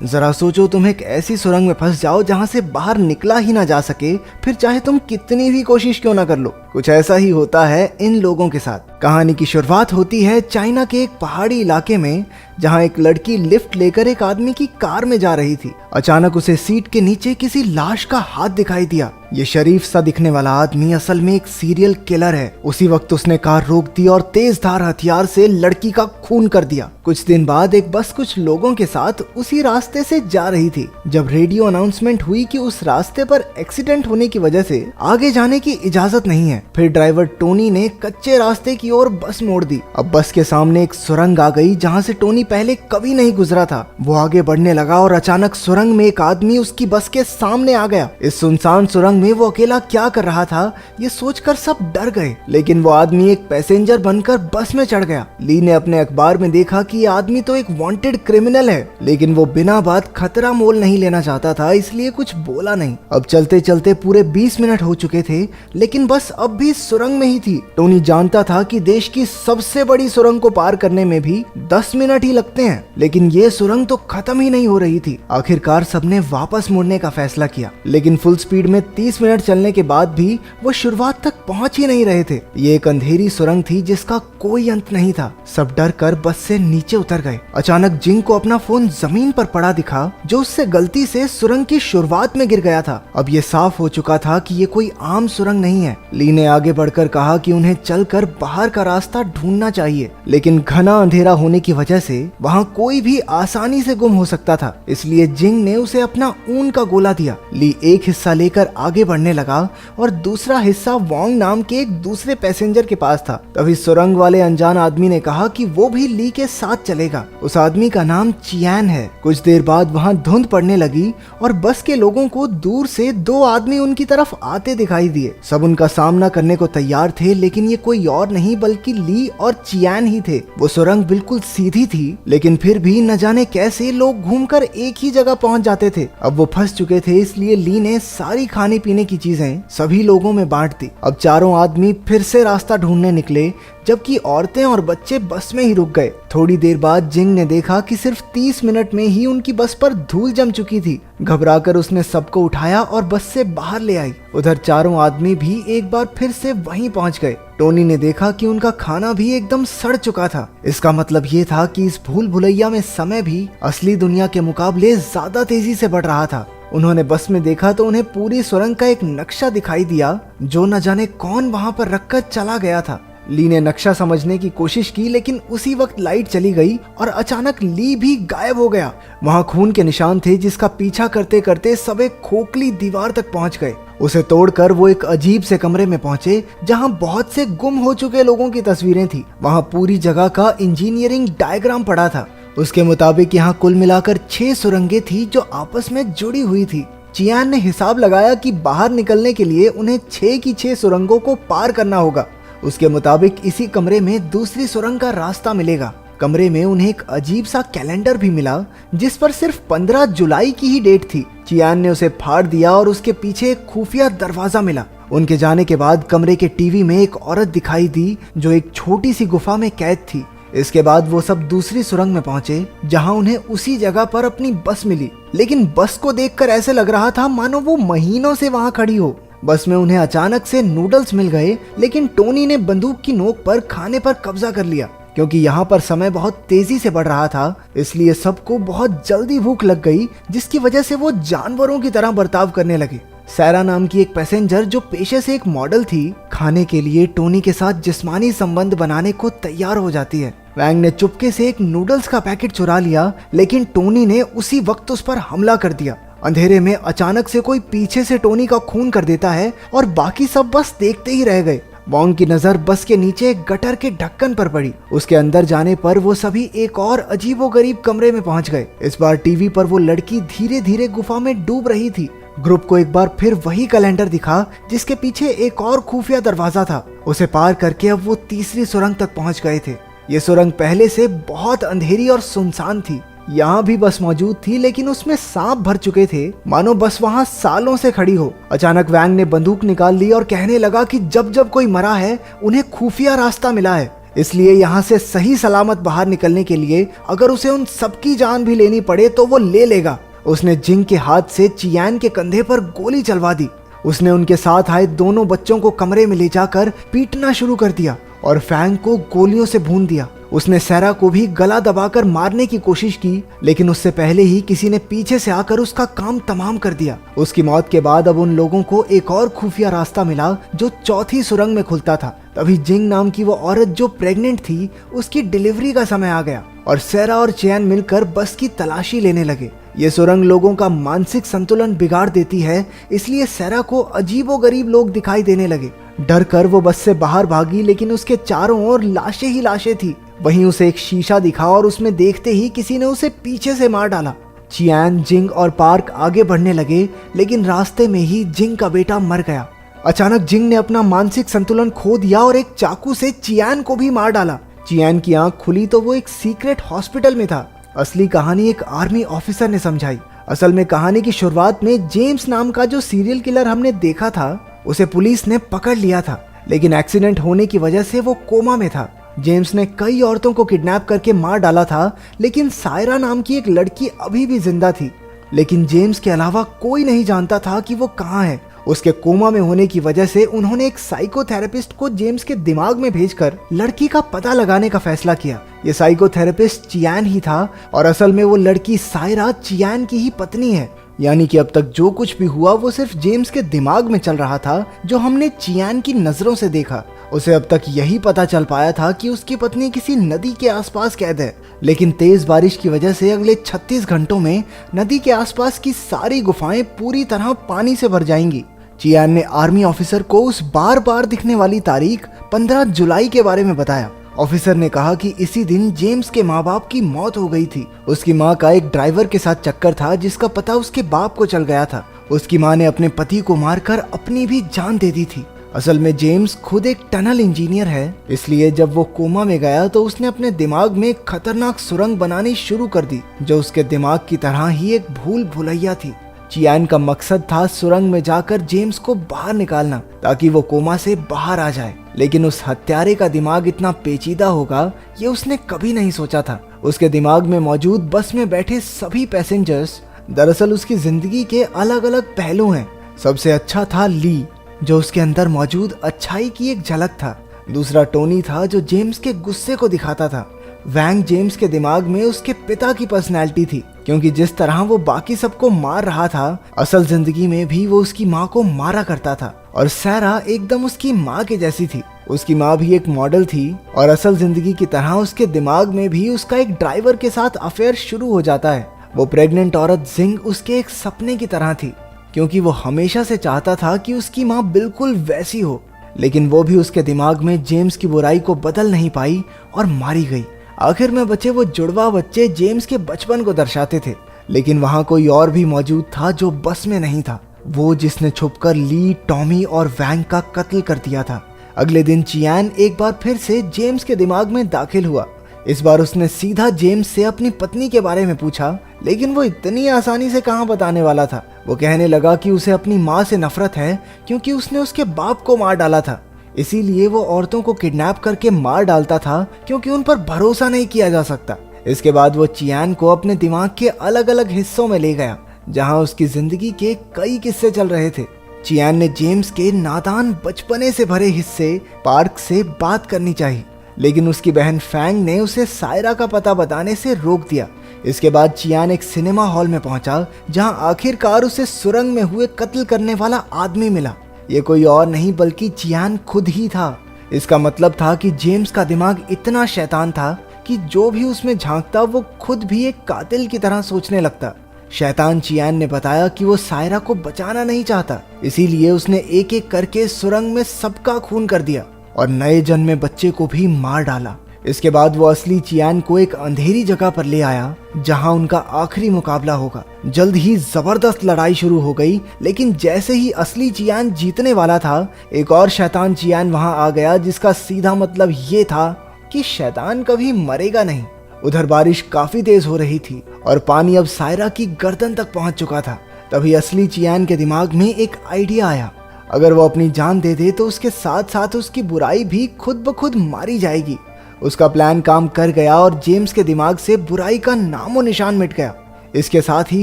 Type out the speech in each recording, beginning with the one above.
जरा सोचो, तुम एक ऐसी सुरंग में फंस जाओ जहां से बाहर निकला ही ना जा सके, फिर चाहे तुम कितनी भी कोशिश क्यों ना कर लो। कुछ ऐसा ही होता है इन लोगों के साथ। कहानी की शुरुआत होती है चाइना के एक पहाड़ी इलाके में, जहां एक लड़की लिफ्ट लेकर एक आदमी की कार में जा रही थी। अचानक उसे सीट के नीचे किसी लाश का हाथ दिखाई दिया। ये शरीफ सा दिखने वाला आदमी असल में एक सीरियल किलर है। उसी वक्त उसने कार रोक दी और तेज धार हथियार से लड़की का खून कर दिया। कुछ दिन बाद एक बस कुछ लोगों के साथ उसी रास्ते से जा रही थी, जब रेडियो अनाउंसमेंट हुई कि उस रास्ते पर एक्सीडेंट होने की वजह से आगे जाने की इजाजत नहीं है। फिर ड्राइवर टोनी ने कच्चे रास्ते की ओर बस मोड़ दी। अब बस के सामने एक सुरंग आ गई जहां से टोनी पहले कभी नहीं गुजरा था। वो आगे बढ़ने लगा और अचानक सुरंग में एक आदमी उसकी बस के सामने आ गया। इस सुनसान सुरंग में वो अकेला क्या कर रहा था, ये सोचकर सब डर गए, लेकिन वो आदमी एक पैसेंजर बनकर बस में चढ़ गया। ली ने अपने अखबार में देखा कि ये आदमी तो एक वांटेड क्रिमिनल है, लेकिन वो बिना बात खतरा मोल नहीं लेना चाहता था, इसलिए कुछ बोला नहीं। अब चलते चलते पूरे 20 मिनट हो चुके थे, लेकिन बस अब भी सुरंग में ही थी। टोनी जानता था कि देश की सबसे बड़ी सुरंग को पार करने में भी 10 मिनट ही लगते हैं, लेकिन ये सुरंग तो खत्म ही नहीं हो रही थी। आखिरकार सबने वापस मुड़ने का फैसला किया, लेकिन फुल स्पीड में 30 मिनट चलने के बाद भी वो शुरुआत तक पहुंच ही नहीं रहे थे। ये एक अंधेरी सुरंग थी जिसका कोई अंत नहीं था। सब डर कर बस से नीचे उतर गए। अचानक जिंग को अपना फोन जमीन पर पड़ा दिखा, जो उससे गलती से सुरंग की शुरुआत में गिर गया था। अब ये साफ हो चुका था कि ये कोई आम सुरंग नहीं है। ली ने आगे बढ़कर कहा कि उन्हें चलकर बाहर का रास्ता ढूंढना चाहिए, लेकिन घना अंधेरा होने की वजह से वहाँ कोई भी आसानी से गुम हो सकता था, इसलिए जिंग ने उसे अपना ऊन का गोला दिया। ली एक हिस्सा लेकर आगे बढ़ने लगा और दूसरा हिस्सा वोंग नाम के एक दूसरे पैसेंजर के पास था। तभी सुरंग वाले अनजान आदमी ने कहा कि वो भी ली के साथ चलेगा। उस आदमी का नाम चियान है। कुछ देर बाद वहाँ धुंध पड़ने लगी और बस के लोगों को दूर से 2 आदमी उनकी तरफ आते दिखाई दिए। सब उनका सामना करने को तैयार थे, लेकिन ये कोई और नहीं बल्कि ली और चियान ही थे। वो सुरंग बिल्कुल सीधी थी, लेकिन फिर भी न जाने कैसे लोग घूमकर एक ही जगह पहुंच जाते थे। अब वो फंस चुके थे, इसलिए ली ने सारी खाने पीने की चीजें सभी लोगों में बांट दी। अब चारों आदमी फिर से रास्ता ढूंढने निकले, जबकि औरतें और बच्चे बस में ही रुक गए। थोड़ी देर बाद जिंग ने देखा कि सिर्फ 30 मिनट में ही उनकी बस पर धूल जम चुकी थी। घबराकर उसने सबको उठाया और बस से बाहर ले आई। उधर चारों आदमी भी एक बार फिर से वहीं पहुंच गए। टोनी ने देखा कि उनका खाना भी एकदम सड़ चुका था। इसका मतलब ये था कि इस भूल भुलैया में समय भी असली दुनिया के मुकाबले ज्यादा तेजी से बढ़ रहा था। उन्होंने बस में देखा तो उन्हें पूरी सुरंग का एक नक्शा दिखाई दिया, जो न जाने कौन वहां पर रखकर चला गया था। ली ने नक्शा समझने की कोशिश की, लेकिन उसी वक्त लाइट चली गई और अचानक ली भी गायब हो गया। वहां खून के निशान थे, जिसका पीछा करते करते सब एक खोखली दीवार तक पहुंच गए। उसे तोड़कर वो एक अजीब से कमरे में पहुंचे, जहां बहुत से गुम हो चुके लोगों की तस्वीरें थी। वहां पूरी जगह का इंजीनियरिंग डायग्राम पड़ा था। उसके मुताबिक यहाँ कुल मिलाकर 6 सुरंगें थी जो आपस में जुड़ी हुई थी। चियान ने हिसाब लगाया कि बाहर निकलने के लिए उन्हें 6 की 6 सुरंगों को पार करना होगा। उसके मुताबिक इसी कमरे में दूसरी सुरंग का रास्ता मिलेगा। कमरे में उन्हें एक अजीब सा कैलेंडर भी मिला, जिस पर सिर्फ 15 जुलाई की ही डेट थी। चियान ने उसे फाड़ दिया और उसके पीछे एक खुफिया दरवाजा मिला। उनके जाने के बाद कमरे के टीवी में एक औरत दिखाई दी, जो एक छोटी सी गुफा में कैद थी। इसके बाद वो सब दूसरी सुरंग में पहुंचे, जहां उन्हें उसी जगह पर अपनी बस मिली। लेकिन बस को देखकर ऐसे लग रहा था मानो वो महीनों से वहां खड़ी हो। बस में उन्हें अचानक से नूडल्स मिल गए, लेकिन टोनी ने बंदूक की नोक पर खाने पर कब्जा कर लिया। क्योंकि यहाँ पर समय बहुत तेजी से बढ़ रहा था, इसलिए सबको बहुत जल्दी भूख लग गई, जिसकी वजह से वो जानवरों की तरह बर्ताव करने लगे। सैरा नाम की एक पैसेंजर, जो पेशे से एक मॉडल थी, खाने के लिए टोनी के साथ जिस्मानी संबंध बनाने को तैयार हो जाती है। वैंग ने चुपके से एक नूडल्स का पैकेट चुरा लिया, लेकिन टोनी ने उसी वक्त उस पर हमला कर दिया। अंधेरे में अचानक से कोई पीछे से टोनी का खून कर देता है और बाकी सब बस देखते ही रह गए। वोंग की नजर बस के नीचे एक गटर के ढक्कन पर पड़ी। उसके अंदर जाने पर वो सभी एक और अजीबोगरीब कमरे में पहुंच गए। इस बार टीवी पर वो लड़की धीरे धीरे गुफा में डूब रही थी। ग्रुप को एक बार फिर वही कैलेंडर दिखा, जिसके पीछे एक और खुफिया दरवाजा था। उसे पार करके अब वो तीसरी सुरंग तक पहुंच गए थे। ये सुरंग पहले से बहुत अंधेरी और सुनसान थी। यहाँ भी बस मौजूद थी, लेकिन उसमें सांप भर चुके थे, मानो बस वहाँ सालों से खड़ी हो। अचानक वैंग ने बंदूक निकाल ली और कहने लगा कि जब जब कोई मरा है, उन्हें खुफिया रास्ता मिला है। इसलिए यहाँ से सही सलामत बाहर निकलने के लिए अगर उसे उन सबकी जान भी लेनी पड़े तो वो ले लेगा। उसने जिंग के हाथ से चियान के कंधे पर गोली चलवा दी। उसने उनके साथ आए दोनों बच्चों को कमरे में ले जाकर पीटना शुरू कर दिया और फैंग को गोलियों से भून दिया। उसने सैरा को भी गला दबाकर मारने की कोशिश की, लेकिन उससे पहले ही किसी ने पीछे से आकर उसका काम तमाम कर दिया। उसकी मौत के बाद अब उन लोगों को एक और खुफिया रास्ता मिला जो चौथी सुरंग में खुलता था। तभी जिंग नाम की वो औरत जो प्रेग्नेंट थी, उसकी डिलीवरी का समय आ गया और सैरा और चियान मिलकर बस की तलाशी लेने लगे। ये सुरंग लोगों का मानसिक संतुलन बिगाड़ देती है, इसलिए सैरा को अजीबोगरीब लोग दिखाई देने लगे। डर कर वो बस से बाहर भागी, लेकिन उसके चारों ओर लाशें ही लाशें थी। वहीं उसे एक शीशा दिखा और उसमें देखते ही किसी ने उसे पीछे से मार डाला। चियान, जिंग और पार्क आगे बढ़ने लगे, लेकिन रास्ते में ही जिंग का बेटा मर गया। अचानक जिंग ने अपना मानसिक संतुलन खो दिया और एक चाकू से चियान को भी मार डाला। चियान की आंख खुली तो वो एक सीक्रेट हॉस्पिटल में था। असली कहानी एक आर्मी ऑफिसर ने समझाई। असल में कहानी की शुरुआत में जेम्स नाम का जो सीरियल किलर हमने देखा था, उसे पुलिस ने पकड़ लिया था, लेकिन एक्सीडेंट होने की वजह से वो कोमा में था। जेम्स ने कई औरतों को किडनैप करके मार डाला था, लेकिन सायरा नाम की एक लड़की अभी भी जिंदा थी। लेकिन जेम्स के अलावा कोई नहीं जानता था कि वो कहाँ है। उसके कोमा में होने की वजह से उन्होंने एक साइकोथेरेपिस्ट को जेम्स के दिमाग में भेजकर लड़की का पता लगाने का फैसला किया। ये साइकोथेरेपिस्ट चियान ही था और असल में वो लड़की सायरा चियान की ही पत्नी है। यानी कि अब तक जो कुछ भी हुआ वो सिर्फ जेम्स के दिमाग में चल रहा था, जो हमने चियान की नजरों से देखा। उसे अब तक यही पता चल पाया था कि उसकी पत्नी किसी नदी के आसपास कैद है, लेकिन तेज बारिश की वजह से अगले 36 घंटों में नदी के आसपास की सारी गुफाएं पूरी तरह पानी से भर जाएंगी। चियान ने आर्मी ऑफिसर को उस बार बार दिखने वाली तारीख 15 जुलाई के बारे में बताया। ऑफिसर ने कहा कि इसी दिन जेम्स के माँ बाप की मौत हो गई थी। उसकी माँ का एक ड्राइवर के साथ चक्कर था जिसका पता उसके बाप को चल गया था। उसकी माँ ने अपने पति को मारकर अपनी भी जान दे दी थी। असल में जेम्स खुद एक टनल इंजीनियर है, इसलिए जब वो कोमा में गया तो उसने अपने दिमाग में खतरनाक सुरंग बनानी शुरू कर दी, जो उसके दिमाग की तरह ही एक भूल भुलैया थी। चियान का मकसद था सुरंग में जाकर जेम्स को बाहर निकालना, ताकि वो कोमा से बाहर आ जाए। लेकिन उस हत्यारे का दिमाग इतना पेचीदा होगा, ये उसने कभी नहीं सोचा था। उसके दिमाग में मौजूद बस में बैठे सभी पैसेंजर्स दरअसल उसकी जिंदगी के अलग अलग पहलू हैं। सबसे अच्छा था ली, जो उसके अंदर मौजूद अच्छाई की एक झलक था। दूसरा टोनी था, जो जेम्स के गुस्से को दिखाता था। वैंग जेम्स के दिमाग में उसके पिता की पर्सनैलिटी थी, क्योंकि जिस तरह वो बाकी सबको मार रहा था, असल जिंदगी में भी वो उसकी माँ को मारा करता था। और सैरा एकदम उसकी माँ के जैसी थी। उसकी माँ भी एक मॉडल थी और असल जिंदगी की तरह उसके दिमाग में भी उसका एक ड्राइवर के साथ अफेयर शुरू हो जाता है। वो प्रेग्नेंट औरत जिंग उसके एक सपने की तरह थी, क्योंकि वो हमेशा से चाहता था कि उसकी माँ बिल्कुल वैसी हो। लेकिन वो भी उसके दिमाग में जेम्स की बुराई को बदल नहीं पाई और मारी गई। आखिर में बचे वो जुड़वा बच्चे जेम्स के बचपन को दर्शाते थे। लेकिन वहाँ कोई और भी मौजूद था जो बस में नहीं था, वो जिसने छुपकर ली, टॉमी और वैंग का कत्ल कर दिया था। अगले दिन चियान एक बार फिर से जेम्स के दिमाग में दाखिल हुआ। इस बार उसने सीधा जेम्स से अपनी पत्नी के बारे में पूछा, लेकिन वो इतनी आसानी से कहाँ बताने वाला था। वो कहने लगा कि उसे अपनी माँ से नफरत है, क्योंकि उसने उसके बाप को मार डाला था। इसीलिए वो औरतों को किडनैप करके मार डालता था, क्योंकि उन पर भरोसा नहीं किया जा सकता। इसके बाद वो चियान को अपने दिमाग के अलग अलग हिस्सों में ले गया, जहाँ उसकी जिंदगी के कई किस्से चल रहे थे। चियान ने जेम्स के नादान बचपने से भरे हिस्से पार्क से बात करनी चाहिए, लेकिन उसकी बहन फैंग ने उसे सायरा का पता बताने से रोक दिया। इसके बाद चियान एक सिनेमा हॉल में पहुंचा, जहां आखिरकार उसे सुरंग में हुए कत्ल करने वाला आदमी मिला। ये कोई और नहीं बल्कि चियान खुद ही था। इसका मतलब था कि जेम्स का दिमाग इतना शैतान था कि जो भी उसमें झांकता वो खुद भी एक कातिल की तरह सोचने लगता। शैतान चियान ने बताया कि वो सायरा को बचाना नहीं चाहता, इसीलिए उसने एक एक करके सुरंग में सबका खून कर दिया और नए जन्मे बच्चे को भी मार डाला। इसके बाद वो असली चियान को एक अंधेरी जगह पर ले आया, जहां उनका आखिरी मुकाबला होगा। जल्द ही जबरदस्त लड़ाई शुरू हो गई, लेकिन जैसे ही असली चियान जीतने वाला था, एक और शैतान चियान वहां आ गया, जिसका सीधा मतलब ये था कि शैतान कभी मरेगा नहीं। उधर बारिश काफी तेज हो रही थी और पानी अब सायरा की गर्दन तक पहुंच चुका था। तभी असली चियान के दिमाग में एक आइडिया आया। अगर वो अपनी जान दे दे तो उसके साथ साथ उसकी बुराई भी खुद ब खुद मारी जाएगी। उसका प्लान काम कर गया और जेम्स के दिमाग से बुराई का नामो निशान मिट गया। इसके साथ ही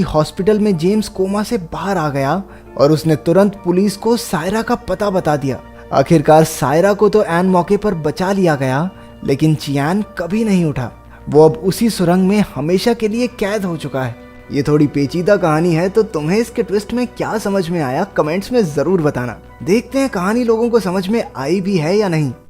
हॉस्पिटल में जेम्स कोमा से बाहर आ गया और उसने तुरंत पुलिस को सायरा का पता बता दिया। आखिरकार सायरा को तो एन मौके पर बचा लिया गया, लेकिन चियान कभी नहीं उठा। वो अब उसी सुरंग में हमेशा के लिए कैद हो चुका है। ये थोड़ी पेचीदा कहानी है, तो तुम्हें इसके ट्विस्ट में क्या समझ में आया कमेंट्स में जरूर बताना। देखते हैं कहानी लोगों को समझ में आई भी है या नहीं।